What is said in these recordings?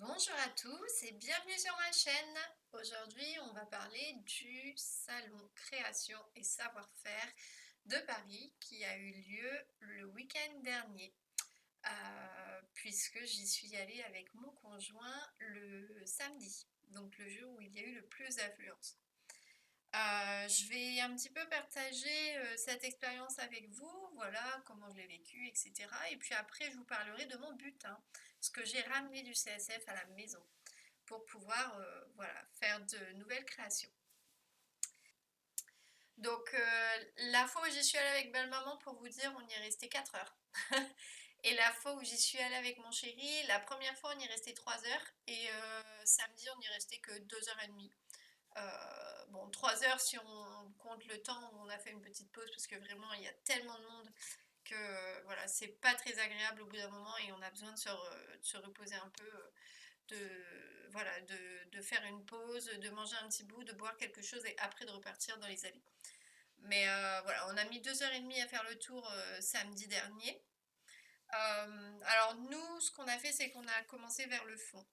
Bonjour à tous et bienvenue sur ma chaîne. Aujourd'hui, on va parler du salon création et savoir-faire de Paris qui a eu lieu le week-end dernier, puisque j'y suis allée avec mon conjoint le samedi, donc le jour où il y a eu le plus d'affluence. Je vais un petit peu partager cette expérience avec vous, voilà comment je l'ai vécue, etc. Et puis après, je vous parlerai de mon butin, ce que j'ai ramené du CSF à la maison pour pouvoir voilà, faire de nouvelles créations. Donc la fois où j'y suis allée avec belle-maman, pour vous dire, on y est resté 4 heures. Et la fois où j'y suis allée avec mon chéri, la première fois on y est resté 3 heures et samedi on n'y est resté que 2h30. Bon, 3 heures si on compte le temps où on a fait une petite pause parce que vraiment il y a tellement de monde que voilà, c'est pas très agréable au bout d'un moment et on a besoin de se reposer un peu, voilà, de faire une pause, de manger un petit bout, de boire quelque chose et après de repartir dans les allées. Mais voilà, on a mis 2h30 à faire le tour samedi dernier. Alors nous, ce qu'on a fait, c'est qu'on a commencé vers le fond.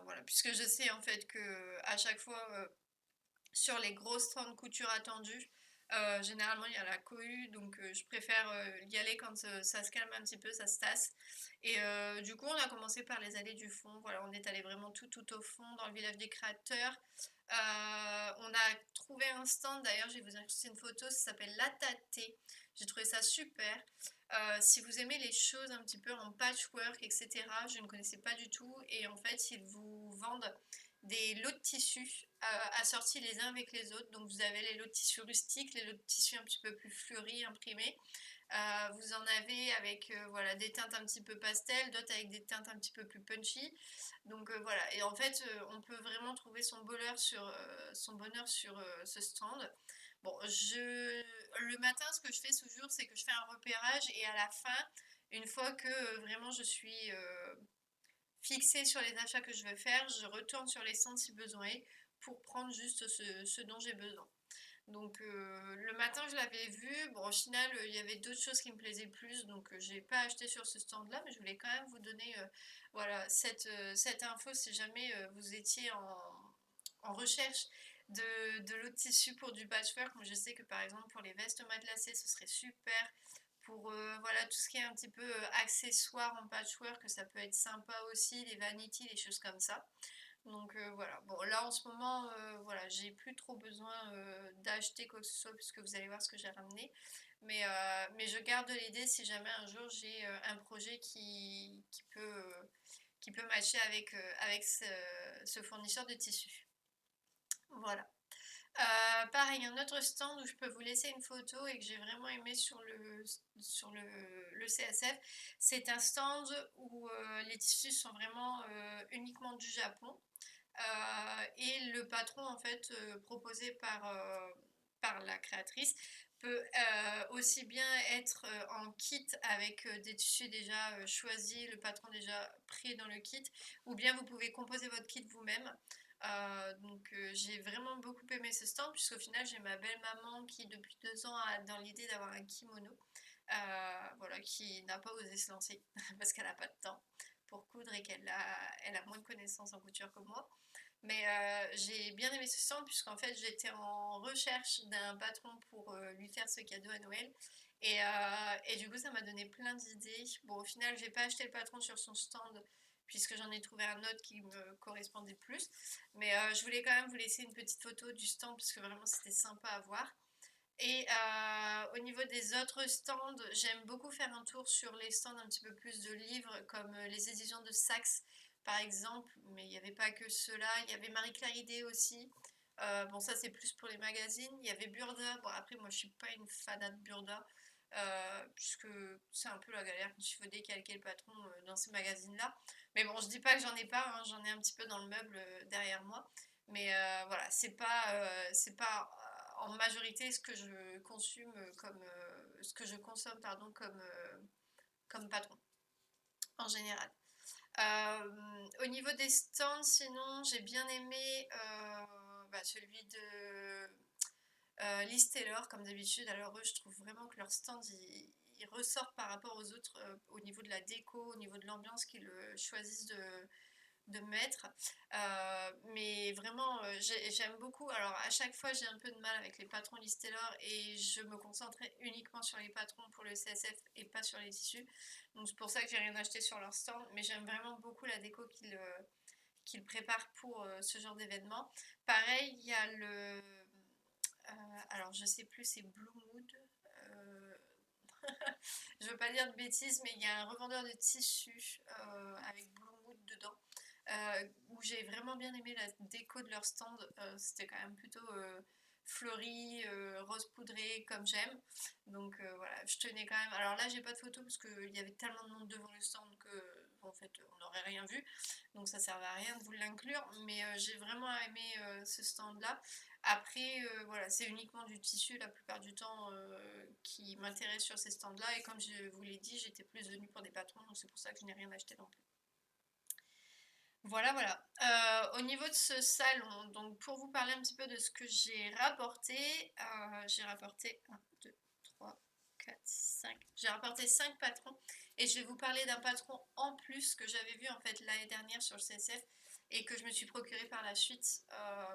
Voilà, puisque je sais en fait que à chaque fois sur les grosses stands de couture attendues, généralement il y a la cohue, donc je préfère y aller quand ça se calme un petit peu, ça se tasse. Et du coup, on a commencé par les allées du fond. Voilà, on est allé vraiment tout au fond, dans le village des créateurs. On a trouvé un stand, d'ailleurs, je vais vous incruster une photo, ça s'appelle La Tâtée. J'ai trouvé ça super. Si vous aimez les choses un petit peu en patchwork, etc., je ne connaissais pas du tout. Et en fait, ils vous vendent des lots de tissus assortis les uns avec les autres. Donc vous avez les lots de tissus rustiques, les lots de tissus un petit peu plus fleuris, imprimés. Vous en avez avec voilà, des teintes un petit peu pastel, d'autres avec des teintes un petit peu plus punchy. Donc voilà, et en fait on peut vraiment trouver son bonheur sur ce stand. Bon, le matin, ce que je fais toujours, c'est que je fais un repérage et à la fin, une fois que vraiment je suis fixée sur les achats que je veux faire, je retourne sur les stands si besoin est pour prendre juste ce dont j'ai besoin. Donc le matin je l'avais vu, bon au final il y avait d'autres choses qui me plaisaient plus donc j'ai pas acheté sur ce stand là mais je voulais quand même vous donner voilà cette info si jamais vous étiez en recherche de l'eau de tissu pour du patchwork. Moi je sais que par exemple pour les vestes matelassées ce serait super. Pour voilà, tout ce qui est un petit peu accessoire en patchwork, ça peut être sympa aussi, les vanities, les choses comme ça. Donc voilà, bon là en ce moment, voilà, j'ai plus trop besoin d'acheter quoi que ce soit puisque vous allez voir ce que j'ai ramené. Mais je garde l'idée si jamais un jour j'ai un projet qui peut matcher avec ce fournisseur de tissus. Voilà. Pareil, un autre stand où je peux vous laisser une photo et que j'ai vraiment aimé sur le CSF, c'est un stand où les tissus sont vraiment uniquement du Japon. Et le patron en fait proposé par la créatrice peut aussi bien être en kit avec des tissus déjà choisis, le patron déjà pris dans le kit, ou bien vous pouvez composer votre kit vous-même. Donc j'ai vraiment beaucoup aimé ce stand puisqu'au final j'ai ma belle maman qui depuis 2 ans a dans l'idée d'avoir un kimono, voilà, qui n'a pas osé se lancer parce qu'elle n'a pas de temps pour coudre et elle a moins de connaissances en couture que moi. Mais j'ai bien aimé ce stand puisqu'en fait j'étais en recherche d'un patron pour lui faire ce cadeau à Noël. Et du coup ça m'a donné plein d'idées. Bon au final j'ai pas acheté le patron sur son stand puisque j'en ai trouvé un autre qui me correspondait plus. Mais je voulais quand même vous laisser une petite photo du stand puisque vraiment c'était sympa à voir. Et au niveau des autres stands, j'aime beaucoup faire un tour sur les stands un petit peu plus de livres, comme les éditions de Saxe par exemple, mais il n'y avait pas que ceux-là, il y avait Marie-Claire Idé aussi. Bon, ça c'est plus pour les magazines. Il y avait Burda. Bon, après, moi je suis pas une fanat de Burda, puisque c'est un peu la galère quand il faut décalquer le patron dans ces magazines-là. Mais bon, je dis pas que j'en ai pas, hein, j'en ai un petit peu dans le meuble derrière moi. Mais voilà, c'est pas en majorité ce que je consomme ce que je consomme pardon comme patron en général. Au niveau des stands, sinon j'ai bien aimé celui de Liz Taylor comme d'habitude. Alors eux, je trouve vraiment que leur stand il ressort par rapport aux autres au niveau de la déco, au niveau de l'ambiance qu'ils choisissent de mettre. Mais vraiment, j'aime beaucoup. Alors à chaque fois, j'ai un peu de mal avec les patrons Listelor et je me concentrais uniquement sur les patrons pour le CSF et pas sur les tissus. Donc c'est pour ça que j'ai rien acheté sur leur stand, mais j'aime vraiment beaucoup la déco qu'ils préparent pour ce genre d'événement. Pareil, il y a alors je sais plus, c'est Blue Mood. euh, je veux pas dire de bêtises, mais il y a un revendeur de tissus avec Blue Mood dedans. Où j'ai vraiment bien aimé la déco de leur stand. C'était quand même plutôt fleuri, rose poudré comme j'aime. Donc voilà, je tenais quand même. Alors là, j'ai pas de photo parce qu'il y avait tellement de monde devant le stand que en fait, on n'aurait rien vu. Donc ça servait à rien de vous l'inclure. Mais j'ai vraiment aimé ce stand-là. Après, voilà, c'est uniquement du tissu la plupart du temps qui m'intéresse sur ces stands-là. Et comme je vous l'ai dit, j'étais plus venue pour des patrons, donc c'est pour ça que je n'ai rien acheté non plus. Voilà, voilà. Au niveau de ce salon, donc pour vous parler un petit peu de ce que j'ai rapporté 1, 2, 3, 4, 5. J'ai rapporté 5 patrons et je vais vous parler d'un patron en plus que j'avais vu en fait l'année dernière sur le CSF et que je me suis procuré par la suite,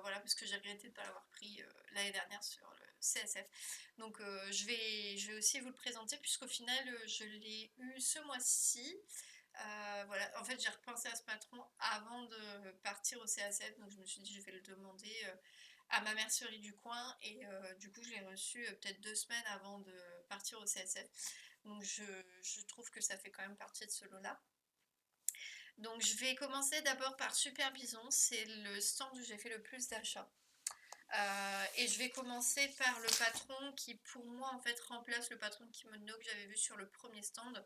voilà, parce que j'ai regretté de ne pas l'avoir pris l'année dernière sur le CSF. Donc je vais aussi vous le présenter puisqu'au final je l'ai eu ce mois-ci. Voilà, en fait, j'ai repensé à ce patron avant de partir au CACF, donc je me suis dit, je vais le demander à ma mercerie du coin, et du coup, je l'ai reçu peut-être 2 semaines avant de partir au CSF. Donc, je trouve que ça fait quand même partie de ce lot-là. Donc, je vais commencer d'abord par Super Bison, c'est le stand où j'ai fait le plus d'achats. Et je vais commencer par le patron qui pour moi en fait remplace le patron de kimono que j'avais vu sur le premier stand.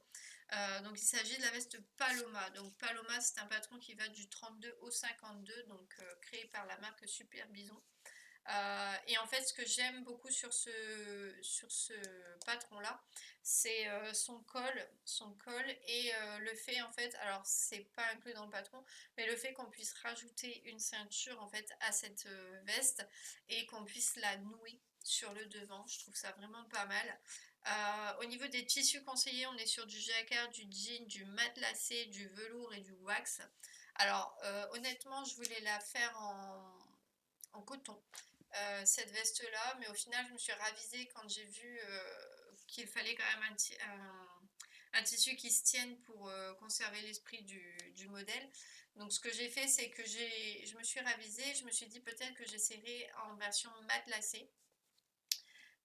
Donc il s'agit de la veste Paloma. Donc Paloma c'est un patron qui va du 32 au 52, donc créé par la marque Super Bison. Et en fait, ce que j'aime beaucoup sur ce patron-là, c'est son col et le fait en fait, alors c'est pas inclus dans le patron, mais le fait qu'on puisse rajouter une ceinture en fait à cette veste et qu'on puisse la nouer sur le devant, je trouve ça vraiment pas mal. Au niveau des tissus conseillés, on est sur du jacquard, du jean, du matelassé, du velours et du wax. Alors honnêtement, je voulais la faire en coton cette veste-là, mais au final, je me suis ravisée quand j'ai vu qu'il fallait quand même un tissu qui se tienne pour conserver l'esprit du modèle. Donc, ce que j'ai fait, c'est que je me suis ravisée, je me suis dit peut-être que j'essaierai en version matelassée.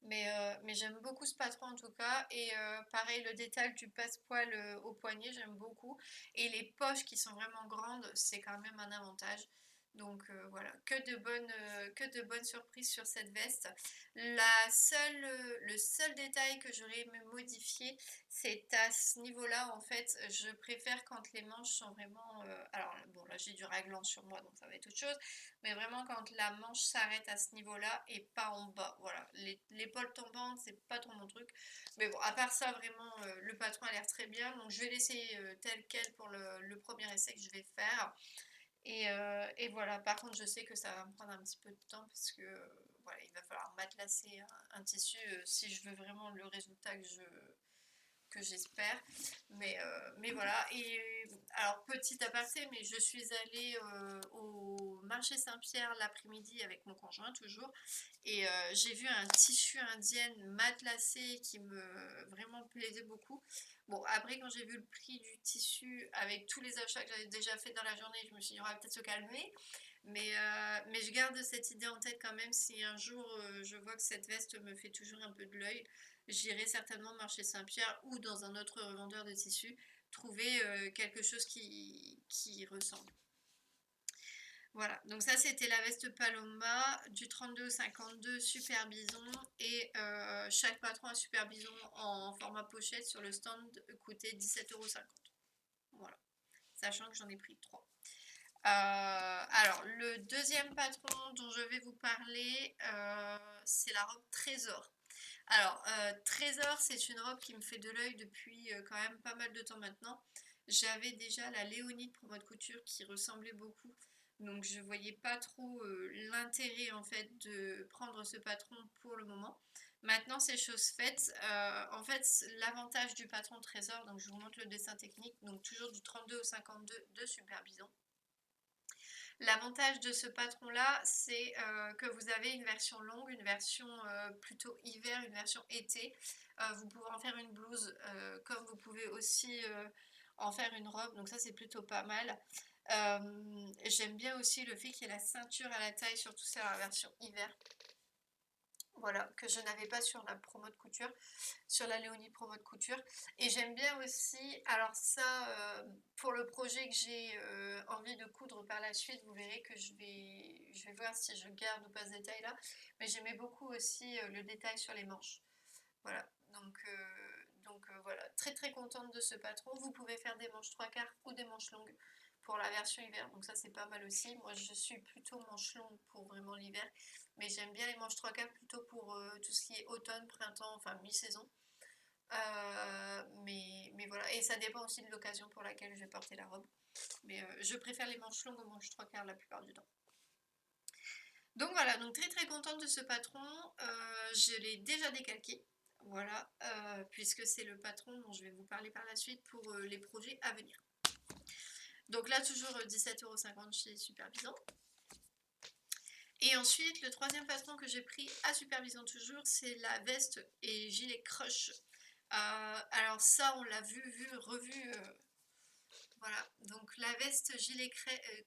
Mais j'aime beaucoup ce patron en tout cas. Et pareil, le détail du passepoil au poignet, j'aime beaucoup. Et les poches qui sont vraiment grandes, c'est quand même un avantage. Donc voilà, que de bonnes surprises sur cette veste. Le seul détail que j'aurais aimé modifier, c'est à ce niveau-là, en fait, je préfère quand les manches sont vraiment... alors bon, là j'ai du raglan sur moi, donc ça va être autre chose. Mais vraiment quand la manche s'arrête à ce niveau-là et pas en bas. Voilà, l'épaule tombante, c'est pas trop mon truc. Mais bon, à part ça, vraiment, le patron a l'air très bien. Donc je vais laisser tel quel pour le premier essai que je vais faire. Et voilà, par contre, je sais que ça va me prendre un petit peu de temps parce que voilà, il va falloir matelasser un tissu si je veux vraiment le résultat que j'espère. Mais voilà. Et alors, petit aparté, mais je suis allée au marché Saint-Pierre l'après-midi avec mon conjoint toujours. Et j'ai vu un tissu indien matelassé qui me vraiment plaisait beaucoup. Bon, après, quand j'ai vu le prix du tissu avec tous les achats que j'avais déjà fait dans la journée, je me suis dit, on va peut-être se calmer. Mais je garde cette idée en tête quand même. Si un jour je vois que cette veste me fait toujours un peu de l'œil, j'irai certainement marcher Saint-Pierre ou dans un autre revendeur de tissus trouver quelque chose qui ressemble. Voilà, donc ça c'était la veste Paloma du 32 au 52 Super Bison et chaque patron à Super Bison en format pochette sur le stand coûtait 17,50 €. Voilà, sachant que j'en ai pris 3. Alors, le deuxième patron dont je vais vous parler, c'est la robe Trésor. Alors, Trésor, c'est une robe qui me fait de l'œil depuis quand même pas mal de temps maintenant. J'avais déjà la Léonie de Promo de Couture qui ressemblait beaucoup. Donc, je voyais pas trop l'intérêt en fait de prendre ce patron pour le moment. Maintenant, c'est chose faite. En fait, l'avantage du patron Trésor, donc je vous montre le dessin technique, donc toujours du 32 au 52 de Super Bison. L'avantage de ce patron-là, c'est que vous avez une version longue, une version plutôt hiver, une version été. Vous pouvez en faire une blouse, comme vous pouvez aussi en faire une robe, donc ça c'est plutôt pas mal. J'aime bien aussi le fait qu'il y ait la ceinture à la taille, surtout c'est la version hiver. Voilà, que je n'avais pas sur la promo de couture, sur la Léonie promo de couture. Et j'aime bien aussi, alors ça, pour le projet que j'ai envie de coudre par la suite, vous verrez que je vais voir si je garde ou pas ce détail-là. Mais j'aimais beaucoup aussi le détail sur les manches. Voilà, donc voilà, très très contente de ce patron. Vous pouvez faire des manches 3/4 ou des manches longues pour la version hiver, donc ça c'est pas mal aussi. Moi je suis plutôt manche longue pour vraiment l'hiver, mais j'aime bien les manches 3/4 plutôt pour tout ce qui est automne, printemps, enfin mi-saison. Mais voilà, et ça dépend aussi de l'occasion pour laquelle je vais porter la robe. Mais je préfère les manches longues aux manches 3/4 la plupart du temps. Donc voilà, donc très très contente de ce patron. Je l'ai déjà décalqué, voilà, puisque c'est le patron dont je vais vous parler par la suite pour les projets à venir. Donc là, toujours 17,50 € chez Supervision. Et ensuite, le troisième patron que j'ai pris à Supervision toujours, c'est la veste et gilet crush. Alors ça, on l'a vu, revu. Voilà, donc la veste gilet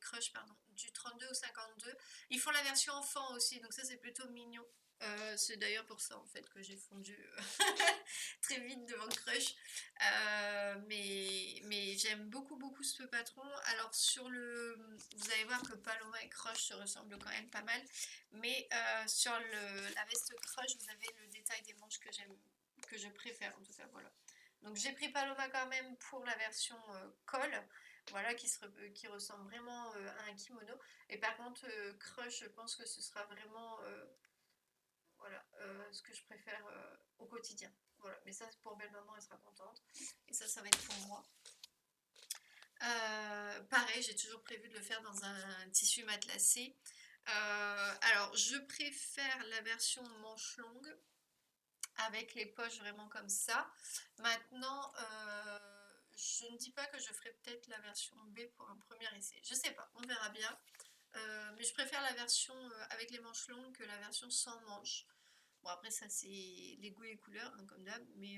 crush, pardon, du 32 au 52. Ils font la version enfant aussi, donc ça c'est plutôt mignon. C'est d'ailleurs pour ça en fait que j'ai fondu très vite devant Crush. Mais j'aime beaucoup beaucoup ce patron. Alors vous allez voir que Paloma et Crush se ressemblent quand même pas mal. Mais sur la veste Crush, vous avez le détail des manches que je préfère en tout cas, voilà. Donc j'ai pris Paloma quand même pour la version col, voilà, qui ressemble vraiment à un kimono. Et par contre, Crush, je pense que ce sera vraiment voilà, ce que je préfère au quotidien. Voilà, mais ça pour belle maman, elle sera contente. Et ça va être pour moi. Pareil, j'ai toujours prévu de le faire dans un tissu matelassé. Alors, je préfère la version manche longue avec les poches vraiment comme ça. Maintenant, je ne dis pas que je ferai peut-être la version B pour un premier essai. Je sais pas, on verra bien. Mais je préfère la version avec les manches longues que la version sans manches. Bon, après, ça, c'est les goûts et les couleurs, hein, comme d'hab. Mais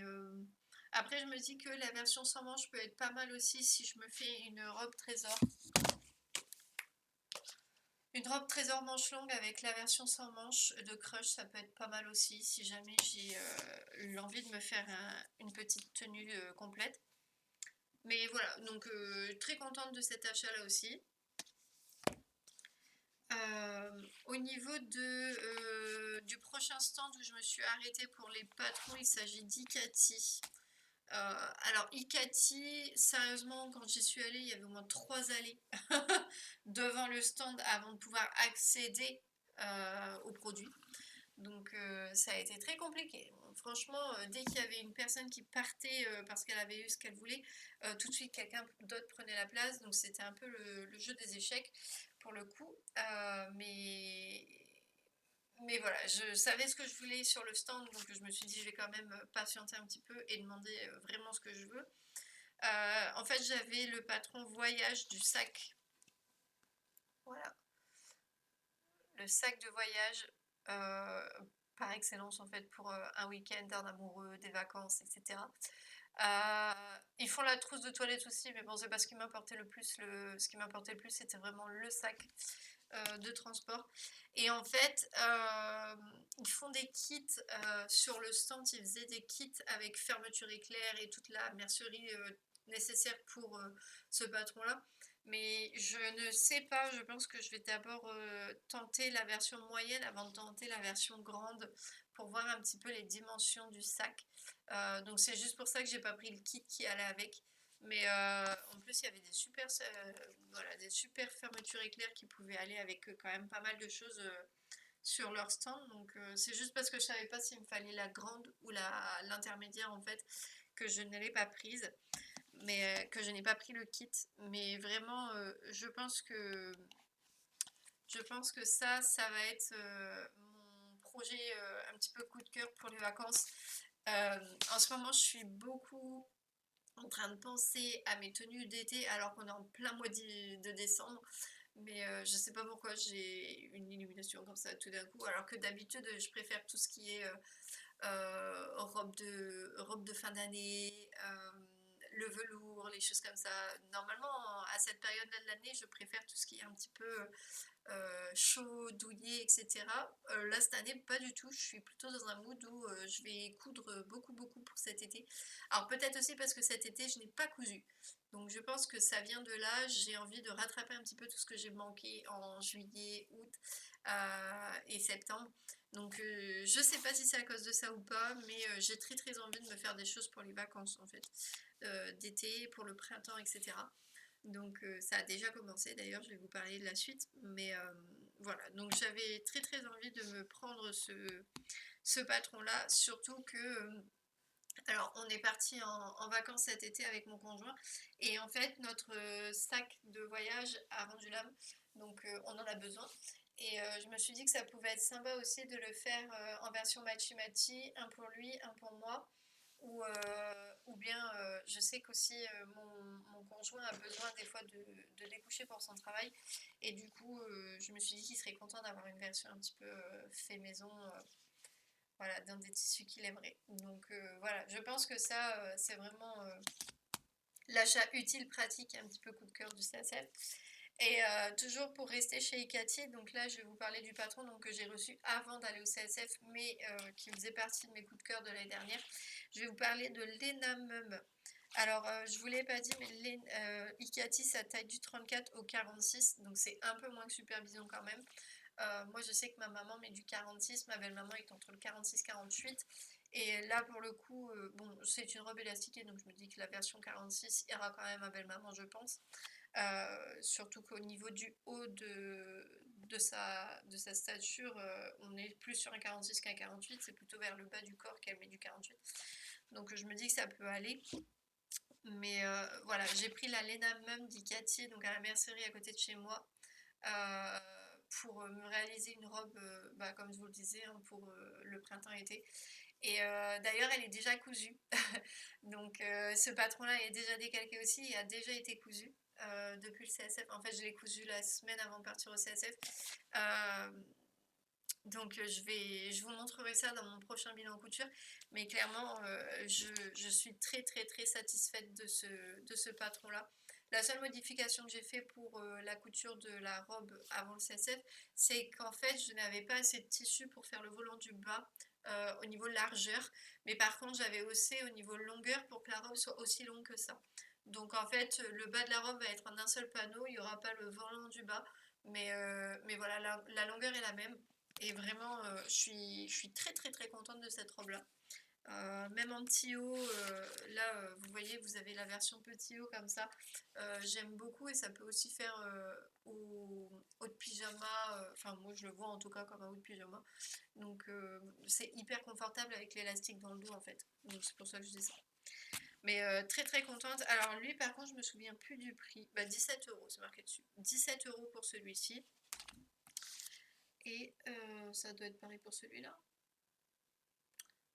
après, je me dis que la version sans manches peut être pas mal aussi si je me fais une robe trésor. Une robe trésor manche longue avec la version sans manches de Crush, ça peut être pas mal aussi si jamais j'ai l'envie de me faire une petite tenue complète. Mais voilà, donc très contente de cet achat là aussi. Au niveau du prochain stand où je me suis arrêtée pour les patrons, il s'agit d'Icati. Alors Icati, sérieusement, quand j'y suis allée, il y avait au moins 3 allées devant le stand avant de pouvoir accéder aux produits. Donc ça a été très compliqué. Franchement, dès qu'il y avait une personne qui partait parce qu'elle avait eu ce qu'elle voulait, tout de suite quelqu'un d'autre prenait la place. Donc c'était un peu le jeu des échecs pour le coup. Mais voilà, je savais ce que je voulais sur le stand, donc je me suis dit je vais quand même patienter un petit peu et demander vraiment ce que je veux. En fait, j'avais le patron voyage du sac. Voilà, le sac de voyage par excellence en fait pour un week-end, un amoureux, des vacances, etc. Ils font la trousse de toilette aussi, mais bon, c'est pas ce qui m'importait le plus. Ce qui m'importait le plus, c'était vraiment le sac de transport. Et en fait, ils font des kits sur le stand. Ils faisaient des kits avec fermeture éclair et toute la mercerie nécessaire pour ce patron-là. Mais je ne sais pas, je pense que je vais d'abord tenter la version moyenne avant de tenter la version grande pour voir un petit peu les dimensions du sac. Donc c'est juste pour ça que j'ai pas pris le kit qui allait avec. Mais en plus il y avait voilà, des super fermetures éclair qui pouvaient aller avec quand même pas mal de choses sur leur stand. Donc c'est juste parce que je savais pas s'il me fallait la grande ou l'intermédiaire en fait que je ne l'ai pas prise. Mais que je n'ai pas pris le kit. Mais vraiment je pense que ça va être mon projet un petit peu coup de cœur pour les vacances. En ce moment, je suis beaucoup en train de penser à mes tenues d'été alors qu'on est en plein mois de décembre. Mais je sais pas pourquoi j'ai une illumination comme ça tout d'un coup, alors que d'habitude, je préfère tout ce qui est, robe de fin d'année, le velours, les choses comme ça. Normalement, à cette période-là de l'année, je préfère tout ce qui est un petit peu, chaud, douillet, et cetera. Là, cette année, pas du tout. Je suis plutôt dans un mood où, je vais coudre beaucoup, beaucoup pour cet été. Alors peut-être aussi parce que cet été, je n'ai pas cousu. Donc je pense que ça vient de là. J'ai envie de rattraper un petit peu tout ce que j'ai manqué en juillet, août, et septembre. Donc je sais pas si c'est à cause de ça ou pas, mais j'ai très très envie de me faire des choses pour les vacances en fait, d'été, pour le printemps, etc. Donc ça a déjà commencé d'ailleurs, je vais vous parler de la suite. Mais voilà, donc j'avais très très envie de me prendre ce patron-là, surtout que alors on est parti en vacances cet été avec mon conjoint et en fait notre sac de voyage a rendu l'âme, donc on en a besoin. Et je me suis dit que ça pouvait être sympa aussi de le faire en version matchy-matchy, un pour lui, un pour moi. Ou bien je sais qu'aussi mon conjoint a besoin des fois de découcher pour son travail. Et du coup, je me suis dit qu'il serait content d'avoir une version un petit peu fait maison, voilà, d'un des tissus qu'il aimerait. Donc voilà, je pense que ça, c'est vraiment l'achat utile, pratique, un petit peu coup de cœur du CSF. Et toujours pour rester chez Icati, donc là je vais vous parler du patron donc, que j'ai reçu avant d'aller au CSF, mais qui faisait partie de mes coups de cœur de l'année dernière. Je vais vous parler de Lena Mum. Alors je vous l'ai pas dit, mais Icati ça taille du 34 au 46, donc c'est un peu moins que Supervision quand même. Moi je sais que ma maman met du 46, ma belle-maman est entre le 46-48. Et là pour le coup, bon c'est une robe élastiquée donc je me dis que la version 46 ira quand même à belle-maman je pense. Surtout qu'au niveau du haut de sa stature, on est plus sur un 46 qu'un 48, c'est plutôt vers le bas du corps qu'elle met du 48. Donc je me dis que ça peut aller. Mais voilà, j'ai pris la Lena Mum d'Icati, donc à la mercerie à côté de chez moi, euh, pour me réaliser une robe, bah, comme je vous le disais, hein, pour le printemps-été. Et d'ailleurs, elle est déjà cousue. Donc ce patron-là est déjà décalqué aussi et a déjà été cousu depuis le CSF. En fait, je l'ai cousu la semaine avant de partir au CSF. Euh, donc je vous montrerai ça dans mon prochain bilan couture. Mais clairement, je suis très très très satisfaite de ce patron-là. La seule modification que j'ai fait pour la couture de la robe avant le CSF, c'est qu'en fait, je n'avais pas assez de tissu pour faire le volant du bas au niveau largeur. Mais par contre, j'avais haussé au niveau longueur pour que la robe soit aussi longue que ça. Donc en fait, le bas de la robe va être en un seul panneau, il n'y aura pas le volant du bas. Mais voilà, la longueur est la même. Et vraiment, je suis très très très contente de cette robe-là. Même en petit haut, là vous voyez, vous avez la version petit haut comme ça. J'aime beaucoup et ça peut aussi faire haut de pyjama. Enfin, moi je le vois en tout cas comme un haut de pyjama. Donc c'est hyper confortable avec l'élastique dans le dos en fait. Donc c'est pour ça que je dis ça. Mais très très contente. Alors lui par contre je me souviens plus du prix. Bah 17 € c'est marqué dessus. 17 € pour celui-ci. Et ça doit être pareil pour celui-là.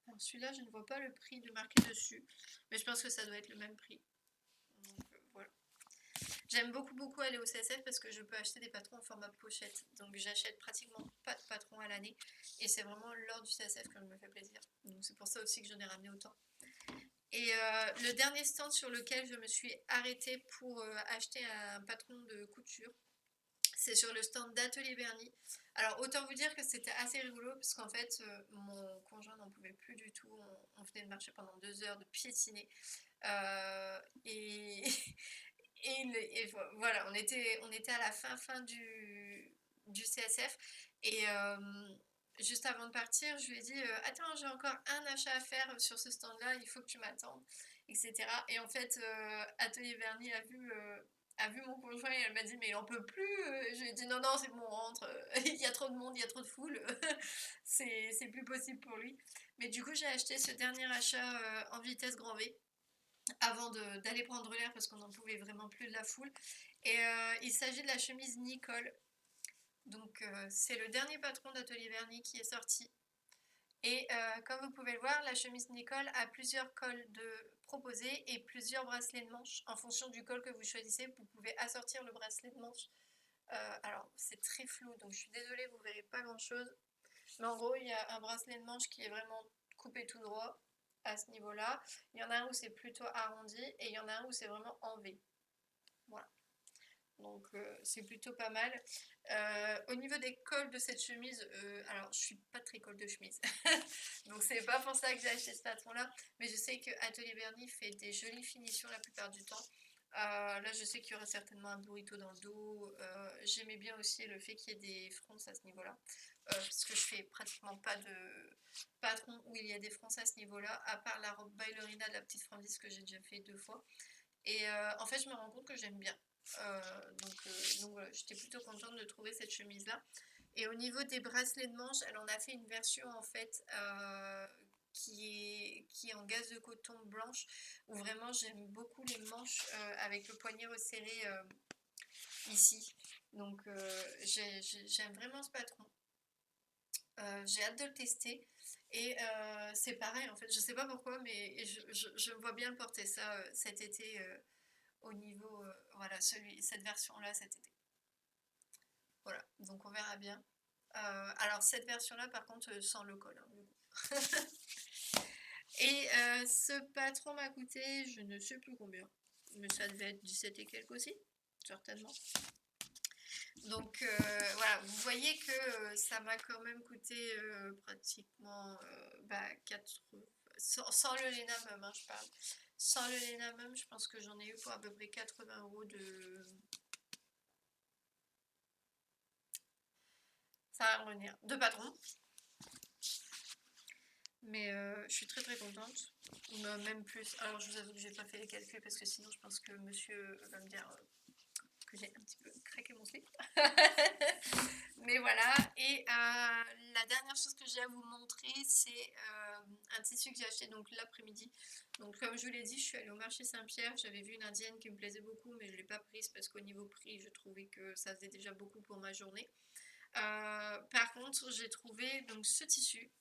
Alors celui-là, je ne vois pas le prix de marqué dessus, mais je pense que ça doit être le même prix. Donc voilà. J'aime beaucoup beaucoup aller au CSF parce que je peux acheter des patrons en format pochette. Donc j'achète pratiquement pas de patrons à l'année. Et c'est vraiment lors du CSF que je me fais plaisir. Donc c'est pour ça aussi que j'en ai ramené autant. Et le dernier stand sur lequel je me suis arrêtée pour acheter un patron de couture, c'est sur le stand d'Atelier Bernie. Alors autant vous dire que c'était assez rigolo parce qu'en fait mon conjoint n'en pouvait plus du tout. On venait de marcher pendant 2 heures, de piétiner. Et, et voilà, on était à la fin du CSF. Et juste avant de partir, je lui ai dit attends, j'ai encore un achat à faire sur ce stand-là, il faut que tu m'attendes, etc. Et en fait, Atelier Vernis a vu mon conjoint et elle m'a dit mais il en peut plus. Je lui ai dit non non c'est bon on rentre, il y a trop de monde, il y a trop de foule, c'est plus possible pour lui. Mais du coup j'ai acheté ce dernier achat en vitesse grand V avant d'aller prendre l'air parce qu'on n'en pouvait vraiment plus de la foule. Et il s'agit de la chemise Nicole. Donc c'est le dernier patron d'Atelier Vernis qui est sorti. Et comme vous pouvez le voir, la chemise Nicole a plusieurs cols de proposés et plusieurs bracelets de manches. En fonction du col que vous choisissez, vous pouvez assortir le bracelet de manche Alors c'est très flou, donc je suis désolée, vous verrez pas grand-chose. Mais en gros, il y a un bracelet de manche qui est vraiment coupé tout droit à ce niveau-là. Il y en a un où c'est plutôt arrondi et il y en a un où c'est vraiment en V. Voilà. Donc c'est plutôt pas mal. Au niveau des cols de cette chemise, alors je suis pas très col de chemise, donc c'est pas pour ça que j'ai acheté ce patron-là, mais je sais que Atelier Bernie fait des jolies finitions la plupart du temps. Là je sais qu'il y aura certainement un burrito dans le dos. J'aimais bien aussi le fait qu'il y ait des fronces à ce niveau-là, parce que je fais pratiquement pas de patron où il y a des fronces à ce niveau-là, à part la robe ballerina de la petite Francis que j'ai déjà fait 2 fois. Et en fait, je me rends compte que j'aime bien. Donc voilà, j'étais plutôt contente de trouver cette chemise-là. Et au niveau des bracelets de manche, elle en a fait une version en fait qui est en gaze de coton blanche, où vraiment j'aime beaucoup les manches avec le poignet resserré ici. Donc j'aime vraiment ce patron. J'ai hâte de le tester. Et c'est pareil en fait, je sais pas pourquoi, mais je me vois bien le porter ça cet été au niveau, voilà, cette version-là cet été. Voilà, donc on verra bien. Alors cette version-là, par contre, sans le col, hein, du coup. Et ce patron m'a coûté, je ne sais plus combien, mais ça devait être 17 et quelques aussi, certainement. Donc voilà, vous voyez que ça m'a quand même coûté pratiquement 4, sans le Lena même, hein, je parle. Sans le Lena même, je pense que j'en ai eu pour à peu près 80 € de... Ça va revenir. De patron. Mais je suis très très contente. Même plus. Alors je vous avoue que j'ai pas fait les calculs parce que sinon je pense que monsieur va me dire que j'ai un petit peu craqué mon slip. Mais voilà. Et la dernière chose que j'ai à vous montrer, c'est un tissu que j'ai acheté donc l'après-midi. Donc comme je vous l'ai dit, je suis allée au marché Saint-Pierre. J'avais vu une indienne qui me plaisait beaucoup, mais je ne l'ai pas prise parce qu'au niveau prix, je trouvais que ça faisait déjà beaucoup pour ma journée. Par contre, j'ai trouvé donc ce tissu.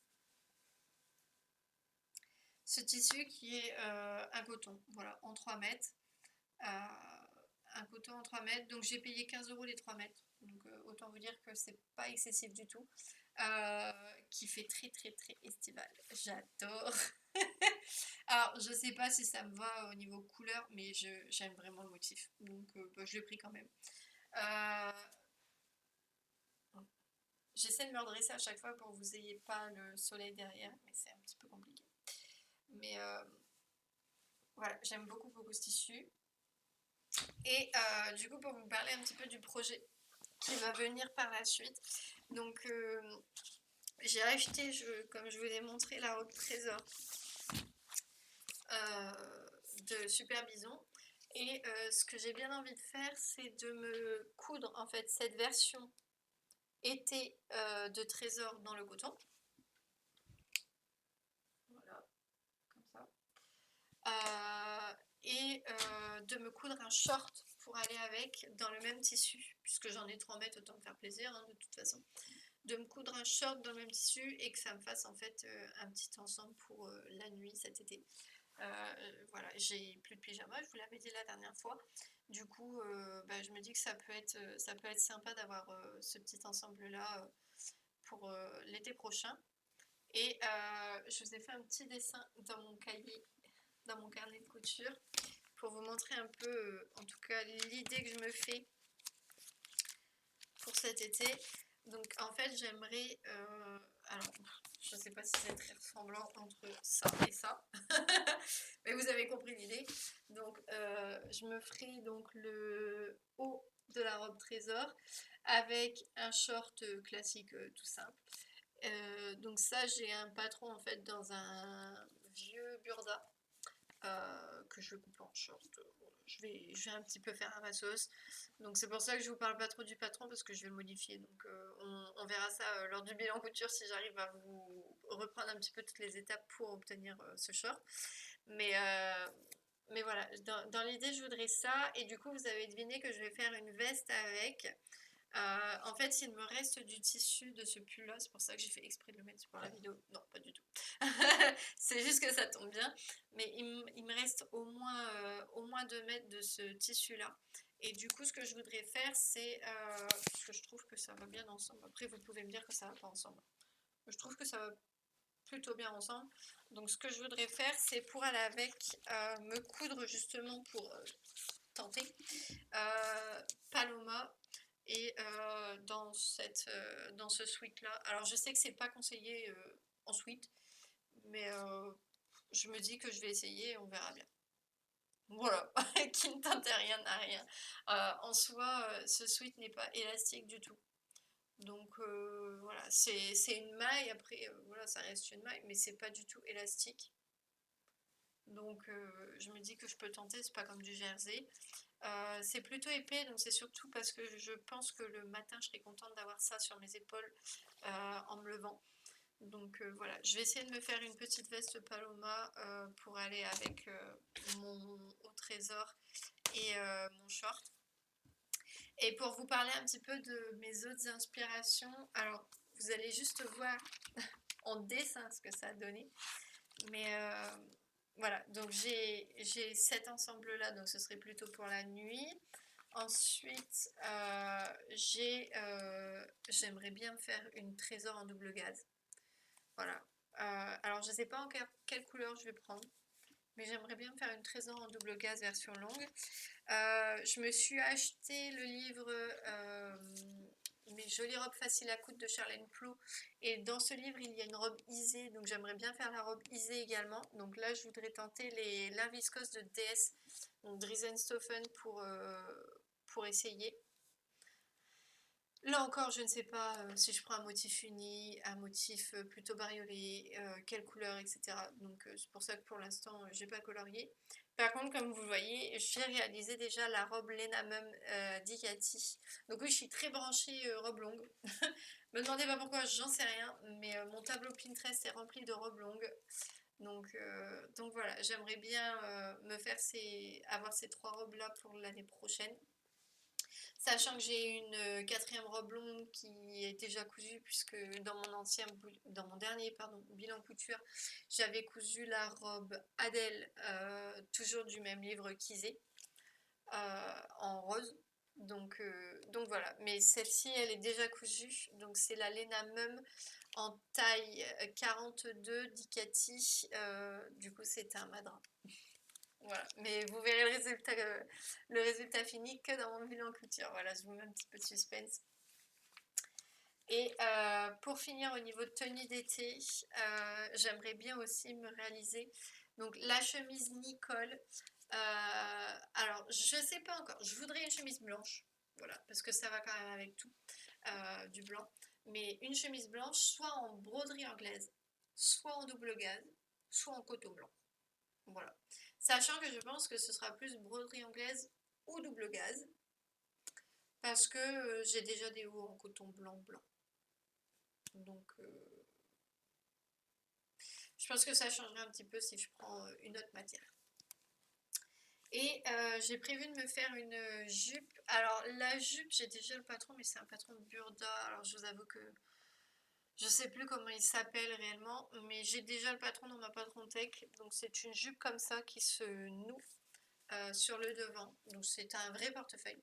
Ce tissu qui est un coton, voilà, en 3 mètres. Un coton en 3 mètres. Donc j'ai payé 15 € les 3 mètres. Donc autant vous dire que c'est pas excessif du tout. Qui fait très très très estival. J'adore. Alors je sais pas si ça me va au niveau couleur, mais j'aime vraiment le motif. Donc je l'ai pris quand même. J'essaie de me redresser à chaque fois pour que vous n'ayez pas le soleil derrière, mais c'est un petit peu compliqué. Mais voilà, j'aime beaucoup beaucoup ce tissu. Et du coup, pour vous parler un petit peu du projet qui va venir par la suite. Donc, j'ai acheté, comme je vous l'ai montré, la robe Trésor de Super Bison. Et ce que j'ai bien envie de faire, c'est de me coudre en fait cette version été de Trésor dans le coton. Voilà, comme ça. Et de me coudre un short pour aller avec dans le même tissu, puisque j'en ai 3 mètres, autant me faire plaisir hein, de toute façon. De me coudre un short dans le même tissu et que ça me fasse en fait un petit ensemble pour la nuit cet été. Voilà, j'ai plus de pyjama, je vous l'avais dit la dernière fois. Du coup, je me dis que ça peut être sympa d'avoir ce petit ensemble là pour l'été prochain. Et je vous ai fait un petit dessin dans mon cahier, dans mon carnet de couture, pour vous montrer un peu, en tout cas, l'idée que je me fais pour cet été. Donc en fait j'aimerais, alors je ne sais pas si c'est très ressemblant entre ça et ça, mais vous avez compris l'idée. Donc je me ferai donc le haut de la robe Trésor avec un short classique tout simple. Donc ça j'ai un patron en fait dans un vieux burda que je vais couper en short. Je vais un petit peu faire à ma sauce. Donc c'est pour ça que je vous parle pas trop du patron parce que je vais le modifier. Donc on verra ça lors du bilan couture si j'arrive à vous reprendre un petit peu toutes les étapes pour obtenir ce short. Mais voilà, dans l'idée je voudrais ça. Et du coup vous avez deviné que je vais faire une veste avec. En fait, il me reste du tissu de ce pull là, c'est pour ça que j'ai fait exprès de le mettre pour la vidéo. Non, pas du tout. C'est juste que ça tombe bien. Mais il me reste au moins 2 mètres de ce tissu là. Et du coup, ce que je voudrais faire, c'est, parce que je trouve que ça va bien ensemble. Après, vous pouvez me dire que ça va pas ensemble. Je trouve que ça va plutôt bien ensemble. Donc, ce que je voudrais faire, c'est pour aller avec, me coudre justement pour tenter Paloma et dans ce sweat là. Alors, je sais que c'est pas conseillé en sweat, mais je me dis que je vais essayer et on verra bien. Voilà, qui ne tente rien n'a rien. En soi, ce sweat n'est pas élastique du tout. Donc voilà, c'est une maille, après voilà, ça reste une maille, mais c'est pas du tout élastique. Donc je me dis que je peux tenter, c'est pas comme du jersey. C'est plutôt épais, donc c'est surtout parce que je pense que le matin je serais contente d'avoir ça sur mes épaules en me levant. Donc voilà, je vais essayer de me faire une petite veste Paloma pour aller avec mon au trésor et mon short. Et pour vous parler un petit peu de mes autres inspirations, alors vous allez juste voir en dessin ce que ça a donné. Mais voilà, donc j'ai cet ensemble-là, donc ce serait plutôt pour la nuit. Ensuite, j'aimerais bien me faire une trésor en double gaze. Voilà. Alors je ne sais pas encore quelle couleur je vais prendre, mais j'aimerais bien me faire une trésor en double gaze version longue. Je me suis acheté le livre Mes jolies robes faciles à coudre de Charlène Plot. Et dans ce livre, il y a une robe isée. Donc j'aimerais bien faire la robe isée également. Donc là, je voudrais tenter les lin viscose de DS, donc Drisenstoffen pour essayer. Là encore, je ne sais pas si je prends un motif uni, un motif plutôt bariolé, quelle couleur, etc. Donc c'est pour ça que pour l'instant, j'ai pas colorié. Par contre, comme vous le voyez, j'ai réalisé déjà la robe Lena Mum d'Ikati. Donc oui, je suis très branchée robe longue. Me demandez pas pourquoi, j'en sais rien, mais mon tableau Pinterest est rempli de robes longues. Donc voilà, j'aimerais bien avoir ces trois robes-là pour l'année prochaine. Sachant que j'ai une quatrième robe longue qui est déjà cousue, puisque dans mon dernier bilan couture, j'avais cousu la robe Adèle, toujours du même livre qu'Isée, en rose. Donc voilà, mais celle-ci elle est déjà cousue, donc c'est la Lena Mum en taille 42 d'Ikati, du coup c'est un madras. Voilà, mais vous verrez le résultat fini que dans mon bilan couture. Voilà, je vous mets un petit peu de suspense. Et pour finir, au niveau de tenue d'été, j'aimerais bien aussi me réaliser donc la chemise Nicole. Alors, je sais pas encore. Je voudrais une chemise blanche, voilà, parce que ça va quand même avec tout, du blanc. Mais une chemise blanche, soit en broderie anglaise, soit en double gaze, soit en coton blanc. Voilà. Sachant que je pense que ce sera plus broderie anglaise ou double gaze. Parce que j'ai déjà des hauts en coton blanc blanc. Donc je pense que ça changerait un petit peu si je prends une autre matière. Et j'ai prévu de me faire une jupe. Alors la jupe, j'ai déjà le patron, mais c'est un patron de Burda. Alors je vous avoue que je sais plus comment il s'appelle réellement, mais j'ai déjà le patron dans ma patron tech. Donc c'est une jupe comme ça qui se noue sur le devant. Donc c'est un vrai portefeuille.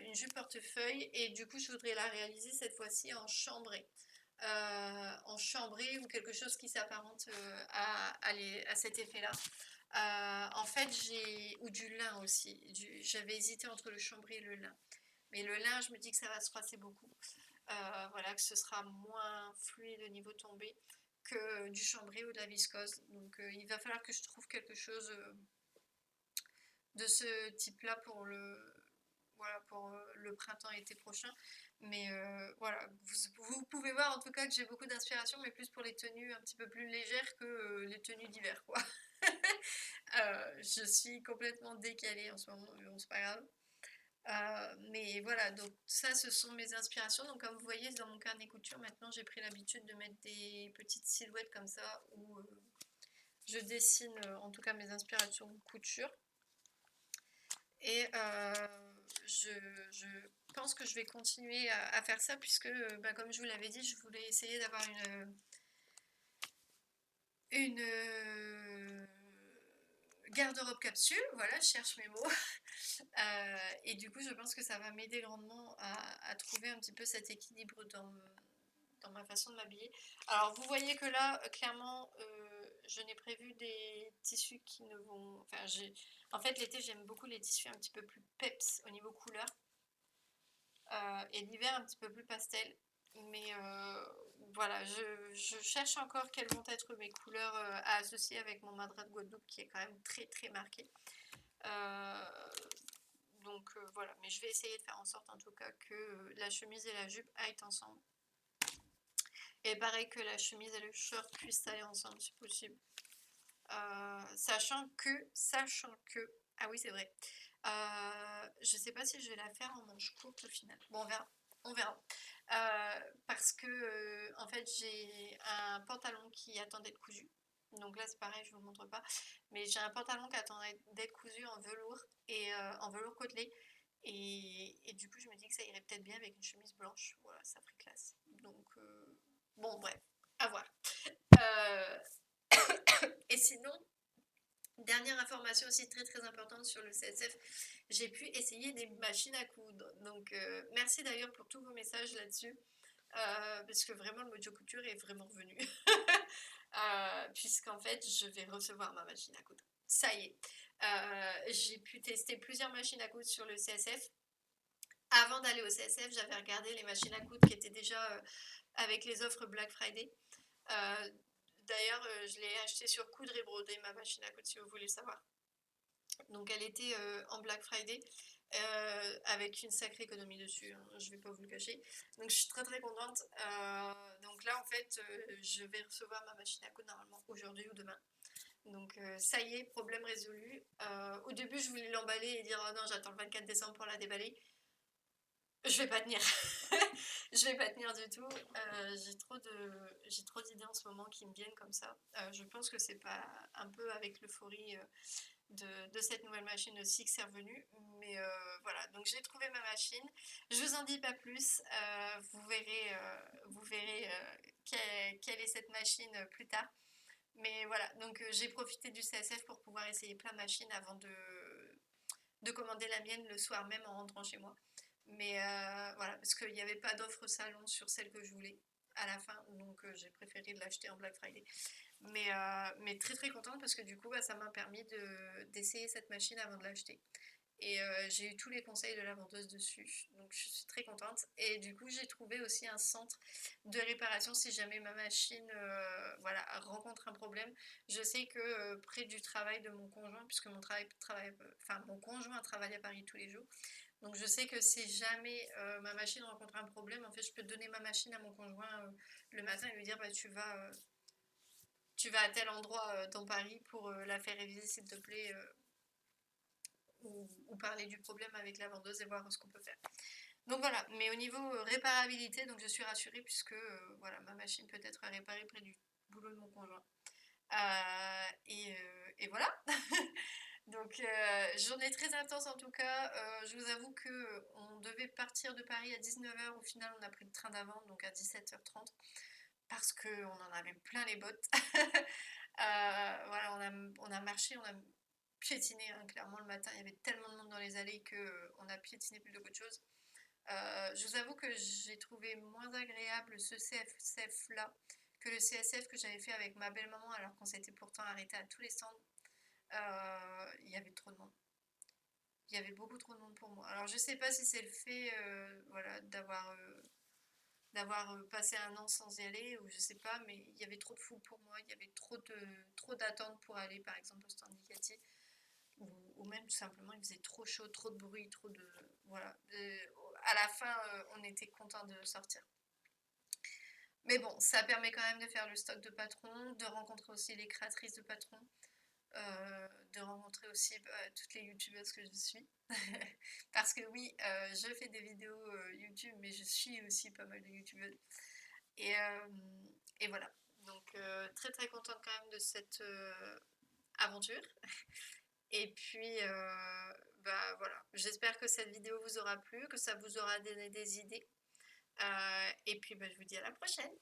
Une jupe portefeuille, et du coup je voudrais la réaliser cette fois-ci en chambré ou quelque chose qui s'apparente à cet effet-là. En fait, ou du lin aussi. J'avais hésité entre le chambré et le lin. Mais le lin, je me dis que ça va se froisser beaucoup. Voilà, que ce sera moins fluide au niveau tombé que du chambré ou de la viscose. Donc il va falloir que je trouve quelque chose de ce type-là pour le printemps-été prochain. Mais voilà, vous pouvez voir en tout cas que j'ai beaucoup d'inspiration, mais plus pour les tenues un petit peu plus légères que les tenues d'hiver, quoi. Je suis complètement décalée en ce moment, mais bon, c'est pas grave. Mais voilà, donc ça, ce sont mes inspirations. Donc comme vous voyez, dans mon carnet couture, maintenant, j'ai pris l'habitude de mettre des petites silhouettes comme ça, où je dessine en tout cas mes inspirations couture. Et je pense que je vais continuer à faire ça, puisque, comme je vous l'avais dit, je voulais essayer d'avoir une garde-robe capsule, voilà, je cherche mes mots. Et du coup, je pense que ça va m'aider grandement à trouver un petit peu cet équilibre dans ma façon de m'habiller. Alors, vous voyez que là, clairement, je n'ai prévu des tissus qui ne vont... Enfin, en fait, l'été, j'aime beaucoup les tissus un petit peu plus peps au niveau couleur. Et l'hiver, un petit peu plus pastel. Mais voilà, je cherche encore quelles vont être mes couleurs à associer avec mon madras de Guadeloupe qui est quand même très très marqué. Euh, donc voilà, mais je vais essayer de faire en sorte en tout cas que la chemise et la jupe aillent ensemble. Et pareil que la chemise et le short puissent aller ensemble si possible. Sachant que, ah oui c'est vrai, je sais pas si je vais la faire en manche courte au final. Bon on verra. Parce que en fait j'ai un pantalon qui attend d'être cousu. Donc là c'est pareil, je vous le montre pas. Mais j'ai un pantalon qui attend d'être cousu en velours et en velours côtelé. Et du coup je me dis que ça irait peut-être bien avec une chemise blanche. Voilà, ça ferait classe. Donc bon bref, à voir. Euh, et sinon, dernière information aussi très très importante sur le CSF, j'ai pu essayer des machines à coudre. Donc merci d'ailleurs pour tous vos messages là-dessus, parce que vraiment le mojo couture est vraiment revenu. Puisqu'en fait je vais recevoir ma machine à coudre. Ça y est. J'ai pu tester plusieurs machines à coudre sur le CSF. Avant d'aller au CSF, j'avais regardé les machines à coudre qui étaient déjà avec les offres Black Friday. Euh, D'ailleurs, je l'ai acheté sur Coudre et Broder, ma machine à coudre, si vous voulez savoir. Donc, elle était en Black Friday, avec une sacrée économie dessus, hein, je vais pas vous le cacher. Donc, je suis très très contente. Donc là, en fait, je vais recevoir ma machine à coudre normalement aujourd'hui ou demain. Donc, ça y est, problème résolu. Au début, je voulais l'emballer et dire, oh non, j'attends le 24 décembre pour la déballer. Je vais pas tenir. Je vais pas tenir du tout. J'ai trop d'idées en ce moment qui me viennent comme ça. Je pense que c'est pas un peu avec l'euphorie de cette nouvelle machine aussi que c'est revenu. Mais voilà, donc j'ai trouvé ma machine. Je vous en dis pas plus. Vous verrez quelle est cette machine plus tard. Mais voilà, donc j'ai profité du CSF pour pouvoir essayer plein de machines avant de commander la mienne le soir même en rentrant chez moi. Mais voilà, parce qu'il n'y avait pas d'offre salon sur celle que je voulais à la fin, donc j'ai préféré l'acheter en Black Friday. Mais très très contente parce que du coup, bah, ça m'a permis d'essayer cette machine avant de l'acheter. Et j'ai eu tous les conseils de la vendeuse dessus, donc je suis très contente. Et du coup, j'ai trouvé aussi un centre de réparation si jamais ma machine voilà, rencontre un problème. Je sais que près du travail de mon conjoint, puisque mon conjoint travaille à Paris tous les jours, donc je sais que si jamais ma machine rencontre un problème, en fait, je peux donner ma machine à mon conjoint le matin et lui dire bah, tu vas à tel endroit dans Paris pour la faire réviser s'il te plaît, ou parler du problème avec la vendeuse et voir ce qu'on peut faire. Donc voilà, mais au niveau réparabilité, donc je suis rassurée puisque voilà, ma machine peut être réparée près du boulot de mon conjoint. Et voilà. Donc journée très intense en tout cas. Je vous avoue que on devait partir de Paris à 19h. Au final, on a pris le train d'avant, donc à 17h30, parce qu'on en avait plein les bottes. Voilà, on a marché, on a piétiné, hein, clairement le matin. Il y avait tellement de monde dans les allées qu'on a piétiné plutôt qu'autre chose. Je vous avoue que j'ai trouvé moins agréable ce CSF là que le CSF que j'avais fait avec ma belle-maman alors qu'on s'était pourtant arrêté à tous les stands. Il y avait trop de monde. Il y avait beaucoup trop de monde pour moi. Alors je sais pas si c'est le fait voilà, d'avoir passé un an sans y aller ou je sais pas, mais il y avait trop de foule pour moi. Il y avait trop d'attentes pour aller par exemple au stand Nicati. Ou même tout simplement il faisait trop chaud, trop de bruit, trop de... Voilà. À la fin, on était content de sortir. Mais bon, ça permet quand même de faire le stock de patrons, de rencontrer aussi les créatrices de patrons, de rencontrer aussi toutes les youtubeuses que je suis. Parce que oui, je fais des vidéos YouTube, mais je suis aussi pas mal de youtubeuses. Et, euh, et voilà. Donc très très contente quand même de cette aventure. Et puis bah voilà, j'espère que cette vidéo vous aura plu, que ça vous aura donné des idées. Et puis bah, je vous dis à la prochaine.